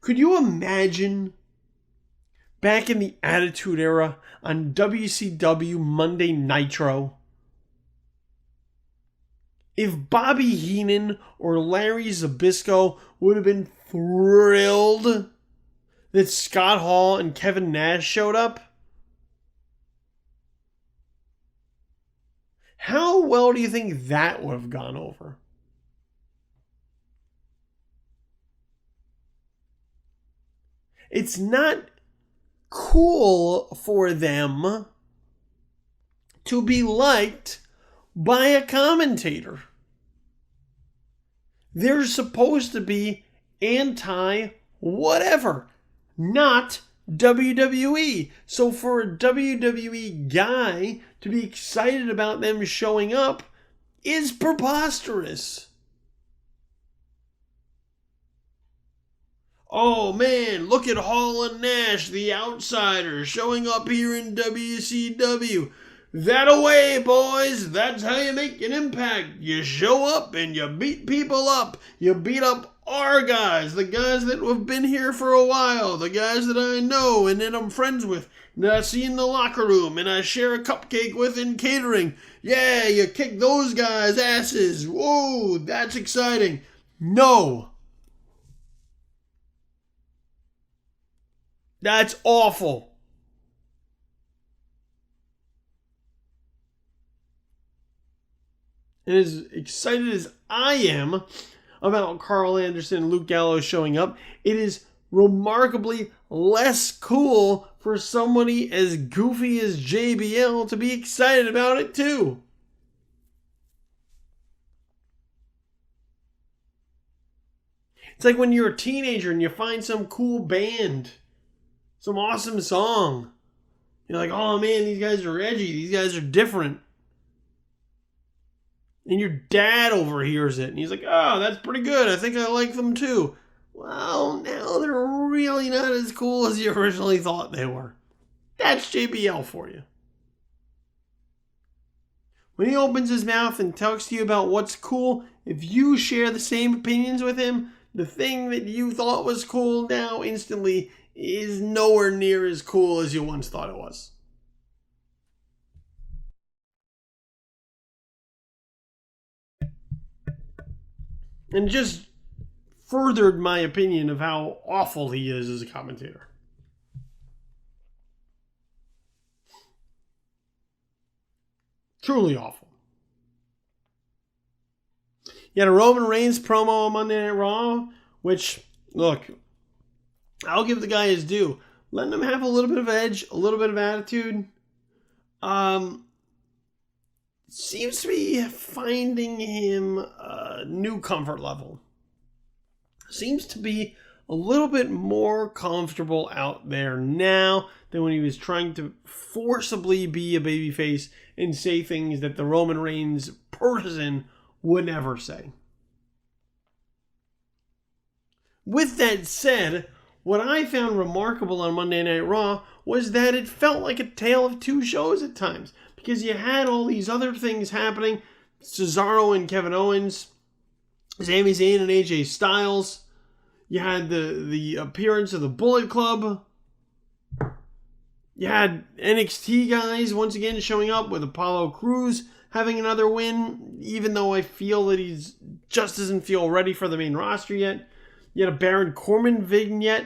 Could you imagine back in the Attitude Era on WCW Monday Nitro, if Bobby Heenan or Larry Zbyszko would have been thrilled that Scott Hall and Kevin Nash showed up? How well do you think that would have gone over? It's not cool for them to be liked by a commentator. They're supposed to be anti-whatever, not WWE. So for a WWE guy to be excited about them showing up is preposterous. Oh man, look at Hall and Nash, the outsiders, showing up here in WCW. That away, boys. That's how you make an impact. You show up and you beat people up. You beat up our guys, the guys that have been here for a while, the guys that I know and that I'm friends with, that I see in the locker room and I share a cupcake with in catering. Yeah, you kick those guys' asses. Whoa, that's exciting. No. That's awful. And as excited as I am about Carl Anderson and Luke Gallows showing up, it is remarkably less cool for somebody as goofy as JBL to be excited about it too. It's like when you're a teenager and you find some cool band, some awesome song. You're like, oh man, these guys are edgy. These guys are different. And your dad overhears it. And he's like, oh, that's pretty good. I think I like them too. Well, now they're really not as cool as you originally thought they were. That's JBL for you. When he opens his mouth and talks to you about what's cool, if you share the same opinions with him, the thing that you thought was cool now instantly is nowhere near as cool as you once thought it was. And just furthered my opinion of how awful he is as a commentator. Truly awful. You had a Roman Reigns promo on Monday Night Raw, which, look, I'll give the guy his due. Letting him have a little bit of edge, a little bit of attitude. Seems to be finding him a new comfort level. Seems to be a little bit more comfortable out there now than when he was trying to forcibly be a babyface and say things that the Roman Reigns person would never say. With that said, what I found remarkable on Monday Night Raw was that it felt like a tale of two shows at times. Because you had all these other things happening. Cesaro and Kevin Owens. Sami Zayn and AJ Styles. You had the appearance of the Bullet Club. You had NXT guys once again showing up with Apollo Crews having another win. Even though I feel that he's just doesn't feel ready for the main roster yet. You had a Baron Corbin vignette,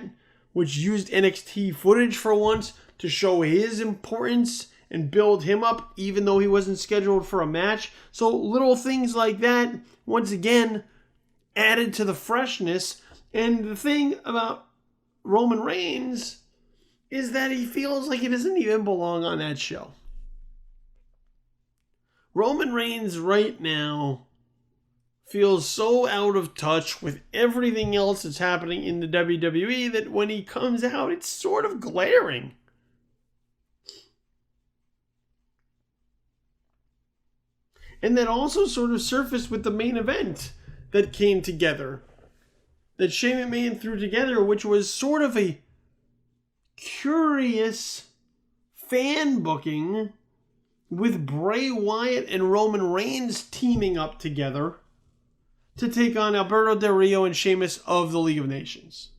which used NXT footage for once to show his importance and build him up, even though he wasn't scheduled for a match. So little things like that, once again, added to the freshness. And the thing about Roman Reigns is that he feels like he doesn't even belong on that show. Roman Reigns right now feels so out of touch with everything else that's happening in the WWE that when he comes out, it's sort of glaring. And that also sort of surfaced with the main event that came together, that Shane McMahon threw together, which was sort of a curious fan booking with Bray Wyatt and Roman Reigns teaming up together to take on Alberto Del Rio and Sheamus of the League of Nations.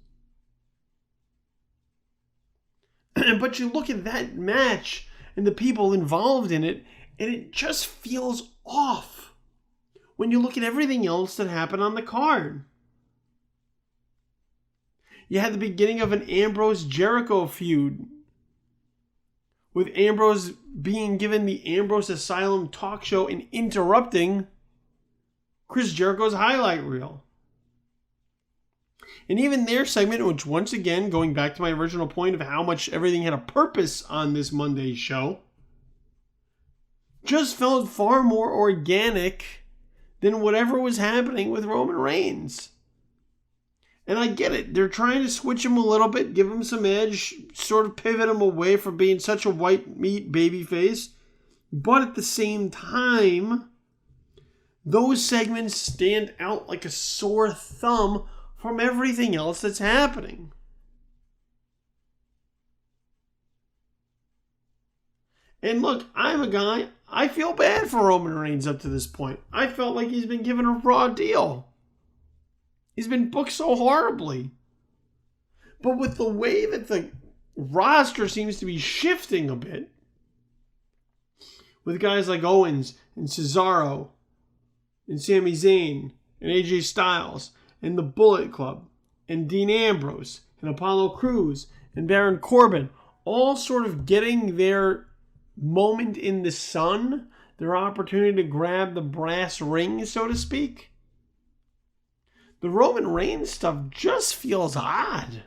But you look at that match and the people involved in it, and it just feels off when you look at everything else that happened on the card. You had the beginning of an Ambrose-Jericho feud, with Ambrose being given the Ambrose Asylum talk show and interrupting Chris Jericho's highlight reel. And even their segment, which once again, going back to my original point of how much everything had a purpose on this Monday's show, just felt far more organic than whatever was happening with Roman Reigns. And I get it. They're trying to switch him a little bit, give him some edge, sort of pivot him away from being such a white meat babyface. But at the same time, those segments stand out like a sore thumb from everything else that's happening. And look, I'm a guy, I feel bad for Roman Reigns up to this point. I felt like he's been given a raw deal. He's been booked so horribly. But with the way that the roster seems to be shifting a bit, with guys like Owens and Cesaro and Sami Zayn and AJ Styles and the Bullet Club and Dean Ambrose and Apollo Crews and Baron Corbin all sort of getting their moment in the sun, their opportunity to grab the brass ring, so to speak, the Roman Reigns stuff just feels odd.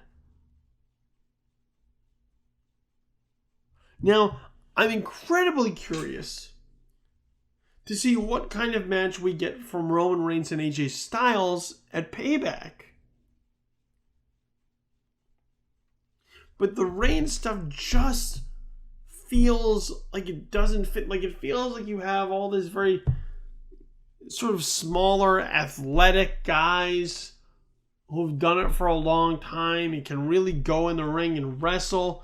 Now, I'm incredibly curious to see what kind of match we get from Roman Reigns and AJ Styles at Payback. But the Reigns stuff just feels like it doesn't fit. Like it feels like you have all this very sort of smaller, athletic guys who've done it for a long time and can really go in the ring and wrestle.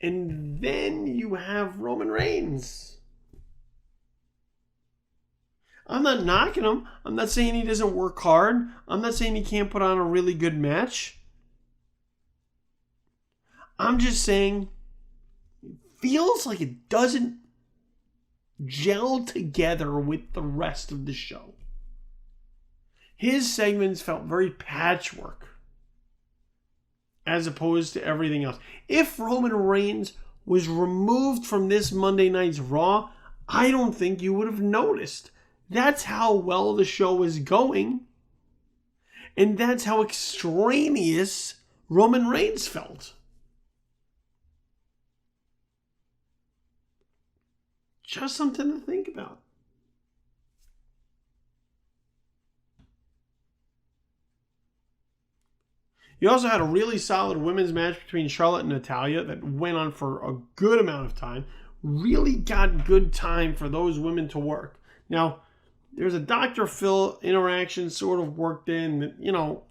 And then you have Roman Reigns. I'm not knocking him. I'm not saying he doesn't work hard. I'm not saying he can't put on a really good match. I'm just saying it feels like it doesn't gel together with the rest of the show. His segments felt very patchwork as opposed to everything else. If Roman Reigns was removed from this Monday night's Raw, I don't think you would have noticed. That's how well the show was going. And that's how extraneous Roman Reigns felt. Just something to think about. You also had a really solid women's match between Charlotte and Natalya that went on for a good amount of time. Really got good time for those women to work. Now, there's a Dr. Phil interaction sort of worked in that, you know,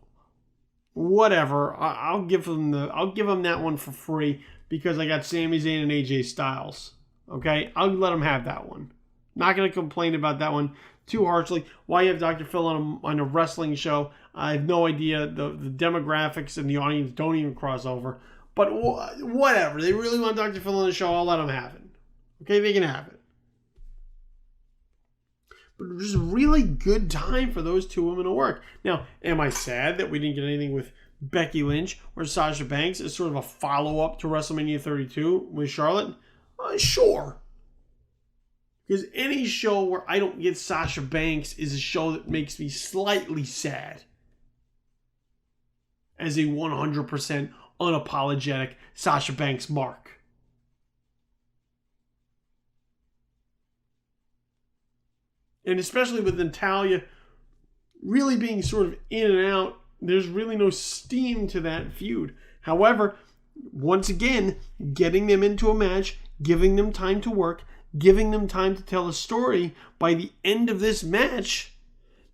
whatever. I'll give them that one for free because I got Sami Zayn and AJ Styles. Okay, I'll let them have that one. Not going to complain about that one too harshly. Why you have Dr. Phil on a wrestling show, I have no idea. The demographics and the audience don't even cross over. But whatever. They really want Dr. Phil on the show, I'll let them have it. Okay, they can have it. But it was just really good time for those two women to work. Now, am I sad that we didn't get anything with Becky Lynch or Sasha Banks as sort of a follow-up to WrestleMania 32 with Charlotte? Sure. Because any show where I don't get Sasha Banks is a show that makes me slightly sad. as a 100% unapologetic Sasha Banks mark. And especially with Natalya really being sort of in and out, there's really no steam to that feud. However, once again, getting them into a match, giving them time to work, giving them time to tell a story, by the end of this match,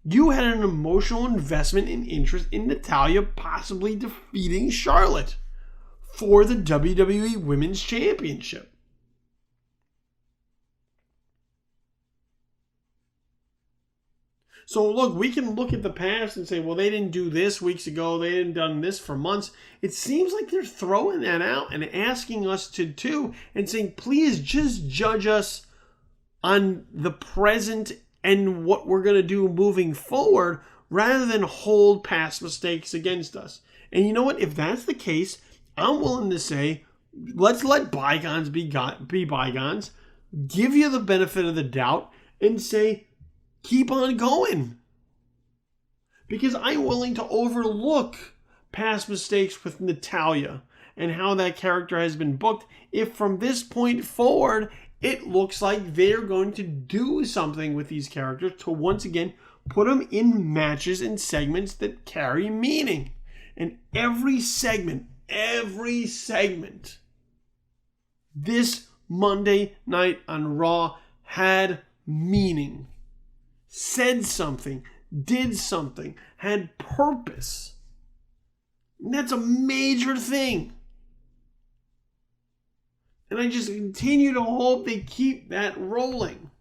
you had an emotional investment and interest in Natalya possibly defeating Charlotte for the WWE Women's Championship. So look, we can look at the past and say, well, they didn't do this weeks ago. They didn't done this for months. It seems like they're throwing that out and asking us to do and saying, please just judge us on the present and what we're going to do moving forward rather than hold past mistakes against us. And you know what? If that's the case, I'm willing to say, let's let bygones be bygones, give you the benefit of the doubt, and say, keep on going. Because I'm willing to overlook past mistakes with Natalya and how that character has been booked if from this point forward it looks like they're going to do something with these characters to once again put them in matches and segments that carry meaning. And every segment, this Monday night on Raw had meaning. Said something, did something, had purpose. And that's a major thing. And I just continue to hope they keep that rolling.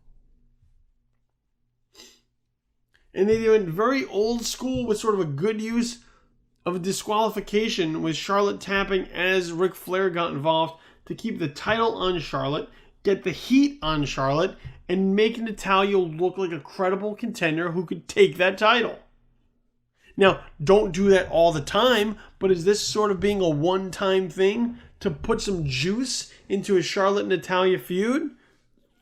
And they went very old school with sort of a good use of a disqualification with Charlotte tapping as Ric Flair got involved to keep the title on Charlotte, get the heat on Charlotte, and make Natalya look like a credible contender who could take that title. Now, don't do that all the time, but is this sort of being a one-time thing to put some juice into a Charlotte-Natalya feud?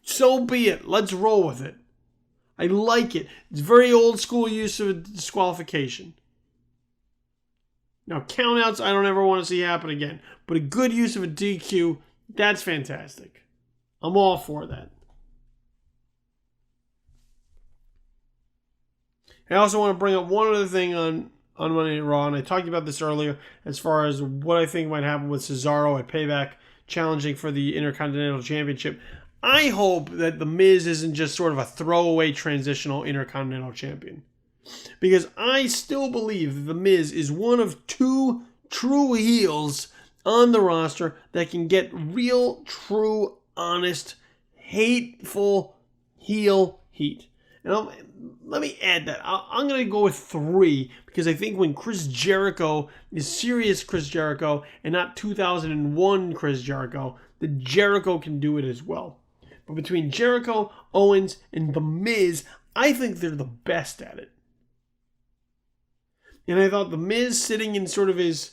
So be it. Let's roll with it. I like it. It's very old school use of a disqualification. Now, countouts, I don't ever want to see happen again. But a good use of a DQ, that's fantastic. I'm all for that. I also want to bring up one other thing on Monday Night Raw, and I talked about this earlier as far as what I think might happen with Cesaro at Payback challenging for the Intercontinental Championship. I hope that The Miz isn't just sort of a throwaway transitional Intercontinental Champion. Because I still believe that The Miz is one of two true heels on the roster that can get real, true, honest, hateful heel heat. And let me add that. I'm going to go with 3 because I think when Chris Jericho is serious Chris Jericho and not 2001 Chris Jericho, the Jericho can do it as well. But between Jericho, Owens, and The Miz, I think they're the best at it. And I thought The Miz sitting in sort of his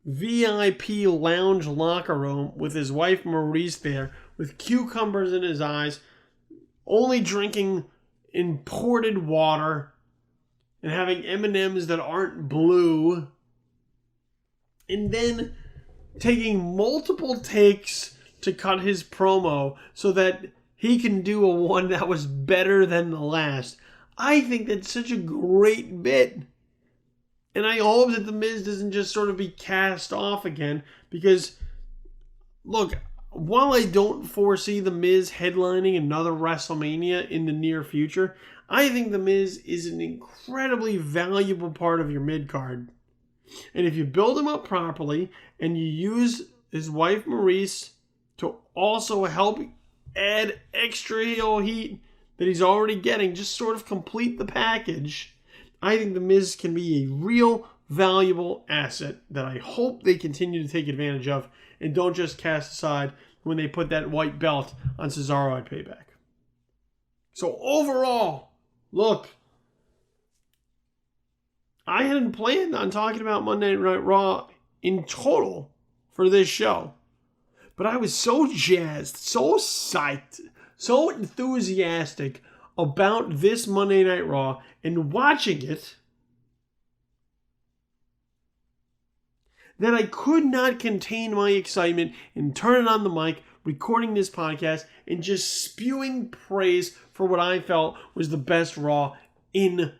VIP lounge locker room with his wife Maurice there, with cucumbers in his eyes, only drinking imported water and having M&Ms that aren't blue, and then taking multiple takes to cut his promo so that he can do a one that was better than the last. I think that's such a great bit. And I hope that The Miz doesn't just sort of be cast off again, because look, while I don't foresee The Miz headlining another WrestleMania in the near future, I think The Miz is an incredibly valuable part of your mid-card. And if you build him up properly, and you use his wife Maurice to also help add extra heel heat that he's already getting, just sort of complete the package, I think The Miz can be a real valuable asset that I hope they continue to take advantage of and don't just cast aside when they put that white belt on Cesaro at Payback. So overall, look, I hadn't planned on talking about Monday Night Raw in total for this show, but I was so jazzed, so psyched, so enthusiastic about this Monday Night Raw and watching it that I could not contain my excitement and turning on the mic, recording this podcast, and just spewing praise for what I felt was the best Raw in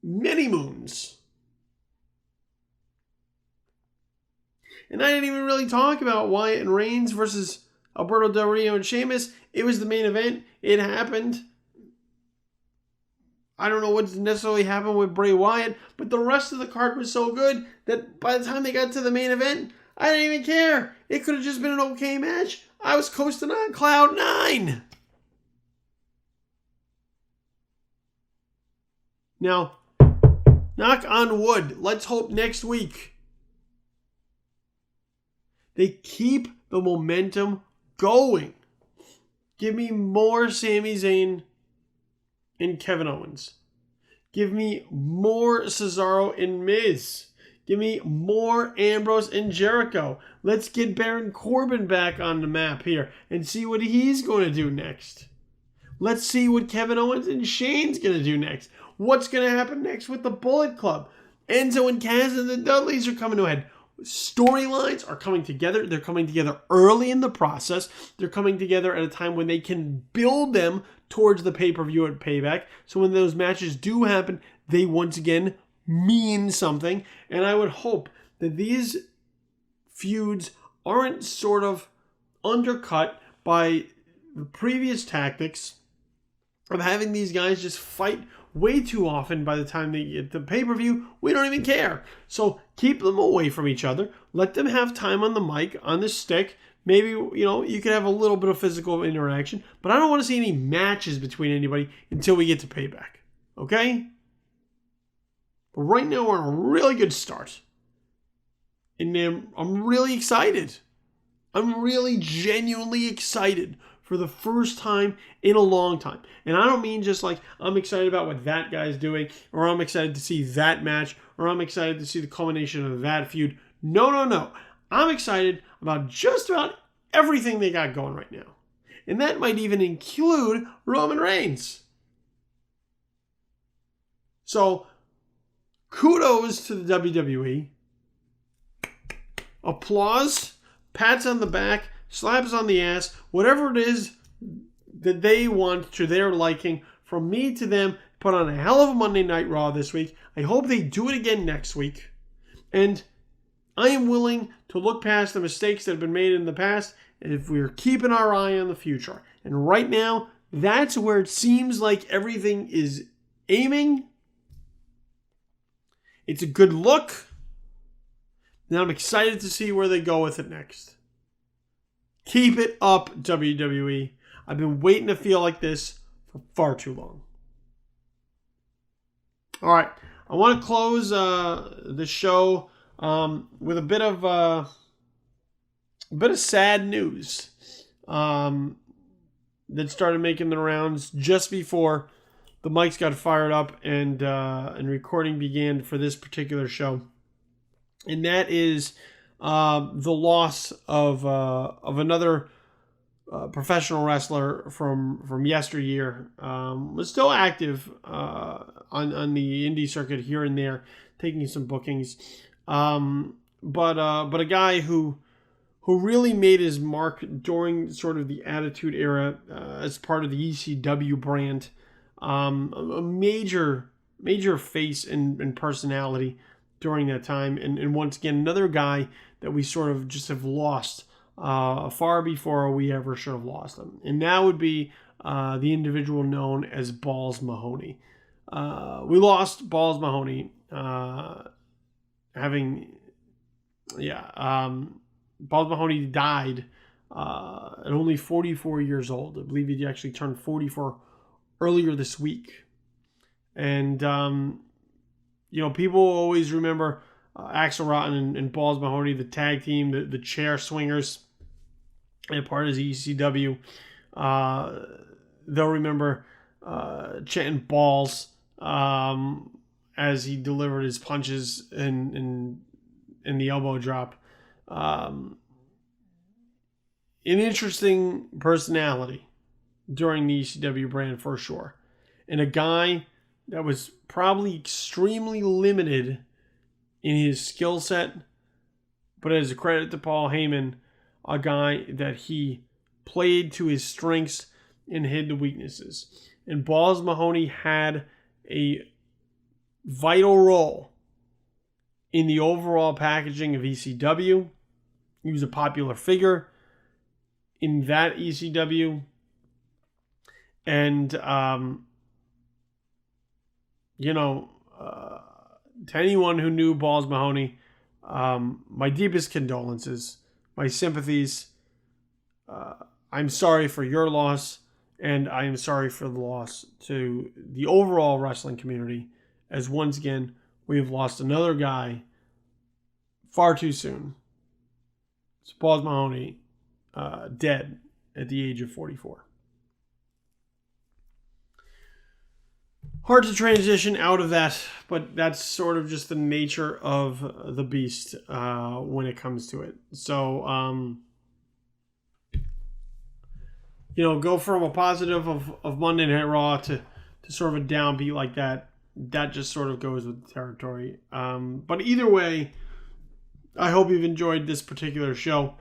many moons. And I didn't even really talk about Wyatt and Reigns versus Alberto Del Rio and Sheamus. It was the main event. It happened. I don't know what necessarily happened with Bray Wyatt, but the rest of the card was so good that by the time they got to the main event, I didn't even care. It could have just been an okay match. I was coasting on cloud 9. Now, knock on wood. Let's hope next week they keep the momentum going. Give me more Sami Zayn and Kevin Owens. Give me more Cesaro and Miz. Give me more Ambrose and Jericho. Let's get Baron Corbin back on the map here and see what he's going to do next. Let's see what Kevin Owens and Shane's going to do next. What's going to happen next with the Bullet Club? Enzo and Kaz and the Dudleys are coming to a head. Storylines are coming together. They're coming together early in the process. They're coming together at a time when they can build them towards the pay-per-view at Payback. So when those matches do happen, they once again mean something. And I would hope that these feuds aren't sort of undercut by the previous tactics of having these guys just fight way too often. By the time they get the pay-per-view, we don't even care. So keep them away from each other. Let them have time on the mic, on the stick. Maybe, you could have a little bit of physical interaction, but I don't want to see any matches between anybody until we get to Payback. Okay? But right now we're on a really good start. And I'm really excited. I'm really genuinely excited for the first time in a long time. And I don't mean just like I'm excited about what that guy's doing, or I'm excited to see that match, or I'm excited to see the culmination of that feud. No. I'm excited about just about everything they got going right now. And that might even include Roman Reigns. So, kudos to the WWE. Applause, pats on the back, slaps on the ass, whatever it is that they want to their liking. From me to them, put on a hell of a Monday Night Raw this week. I hope they do it again next week. And I am willing to look past the mistakes that have been made in the past, and if we're keeping our eye on the future. And right now, that's where it seems like everything is aiming. It's a good look. And I'm excited to see where they go with it next. Keep it up, WWE. I've been waiting to feel like this for far too long. All right. I want to close the show with a bit of sad news that started making the rounds just before the mics got fired up and recording began for this particular show, and that is the loss of another professional wrestler from yesteryear. Was still active on the indie circuit here and there, taking some bookings. But a guy who really made his mark during sort of the Attitude Era as part of the ECW brand. A major face and personality during that time. And once again, another guy that we sort of just have lost far before we ever should have lost him. And that would be the individual known as Balls Mahoney. We lost Balls Mahoney Balls Mahoney died at only 44 years old. I believe he actually turned 44 earlier this week. And, people always remember Axel Rotten and Balls Mahoney, the tag team, the chair swingers, and part of the ECW. They'll remember chanting Balls as he delivered his punches in the elbow drop. An interesting personality during the ECW brand for sure. And a guy that was probably extremely limited in his skill set But it is a credit to Paul Heyman, a guy that he played to his strengths and hid the weaknesses. And Balls Mahoney had a vital role in the overall packaging of ECW. He was a popular figure in that ECW. And, to anyone who knew Balls Mahoney, my deepest condolences, my sympathies. I'm sorry for your loss, and I am sorry for the loss to the overall wrestling community, as once again, we have lost another guy far too soon. It's Balls Mahoney, dead at the age of 44. Hard to transition out of that, but that's sort of just the nature of the beast when it comes to it. So, go from a positive of Monday Night Raw to sort of a downbeat like that. That just sort of goes with the territory. But either way, I hope you've enjoyed this particular show.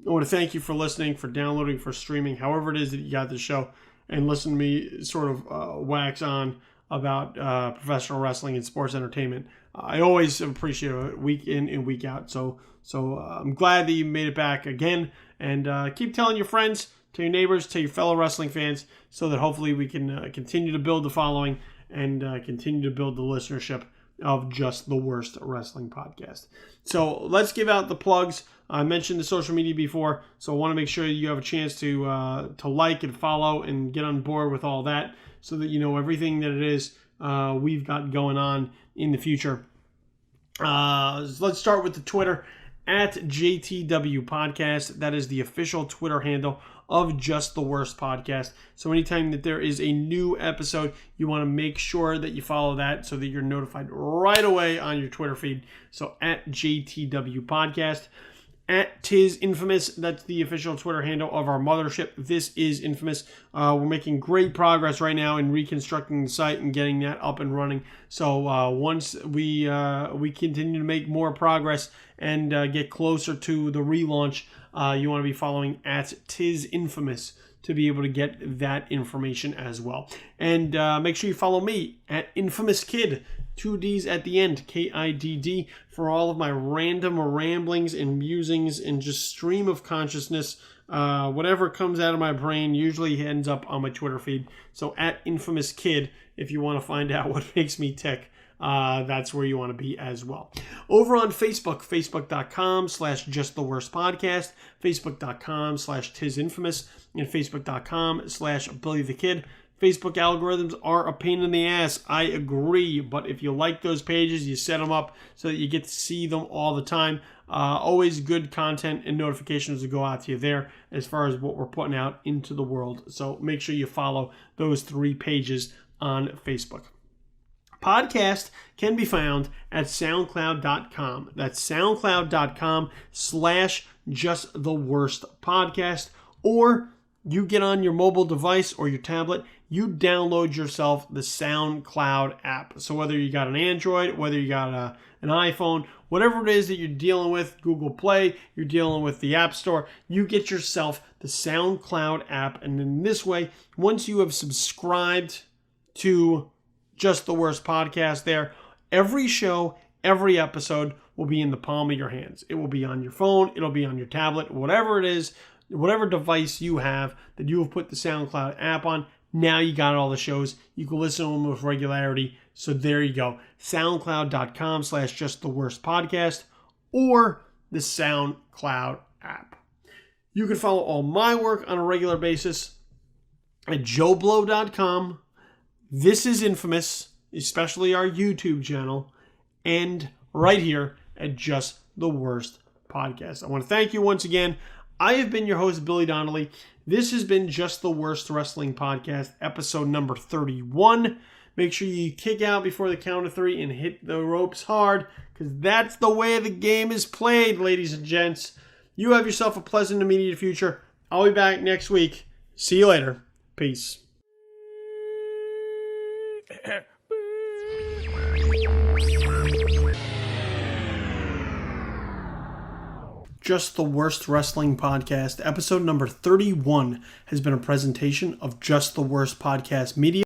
I want to thank you for listening, for downloading, for streaming, however it is that you got the show, and listen to me sort of wax on about professional wrestling and sports entertainment. I always appreciate it week in and week out. So I'm glad that you made it back again. And keep telling your friends, to your neighbors, to your fellow wrestling fans, so that hopefully we can continue to build the following and continue to build the listenership of Just the Worst Wrestling Podcast. So let's give out the plugs. I mentioned the social media before, so I want to make sure you have a chance to like and follow and get on board with all that, so that you know everything that it is we've got going on in the future. Let's start with the Twitter, at JTW Podcast. That is the official Twitter handle of Just the Worst Podcast. So anytime that there is a new episode, you want to make sure that you follow that so that you're notified right away on your Twitter feed. So at JTW Podcast. At Tis Infamous, that's the official Twitter handle of our mothership. This is Infamous. We're making great progress right now in reconstructing the site and getting that up and running. So once we continue to make more progress and get closer to the relaunch, you want to be following at Tis Infamous to be able to get that information as well. And make sure you follow me at Infamous Kid, 2 D's at the end, KIDD, for all of my random ramblings and musings and just stream of consciousness. Whatever comes out of my brain usually ends up on my Twitter feed. So at Infamous Kid, if you want to find out what makes me tick, that's where you want to be as well. Over on Facebook, facebook.com/justtheworstpodcast, facebook.com/tisinfamous, and facebook.com/BillyTheKid. Facebook algorithms are a pain in the ass. I agree, but if you like those pages, you set them up so that you get to see them all the time. Always good content and notifications will go out to you there as far as what we're putting out into the world. So make sure you follow those 3 pages on Facebook. Podcast can be found at soundcloud.com. That's soundcloud.com/justtheworstpodcast. Or you get on your mobile device or your tablet, you download yourself the SoundCloud app. So whether you got an Android, whether you got an iPhone, whatever it is that you're dealing with, Google Play, you're dealing with the App Store, you get yourself the SoundCloud app. And in this way, once you have subscribed to Just the Worst Podcast there, every show, every episode will be in the palm of your hands. It will be on your phone, it'll be on your tablet, whatever it is, whatever device you have that you have put the SoundCloud app on. Now you got all the shows. You can listen to them with regularity. So there you go. SoundCloud.com/justtheworstpodcast or the SoundCloud app. You can follow all my work on a regular basis at joeblow.com. This is Infamous, especially our YouTube channel, and right here at Just the Worst Podcast. I want to thank you once again. I have been your host, Billy Donnelly. This has been Just the Worst Wrestling Podcast, episode number 31. Make sure you kick out before the count of 3 and hit the ropes hard, because that's the way the game is played, ladies and gents. You have yourself a pleasant immediate future. I'll be back next week. See you later. Peace. Just the Worst Wrestling Podcast. Episode number 31 has been a presentation of Just the Worst Podcast Media.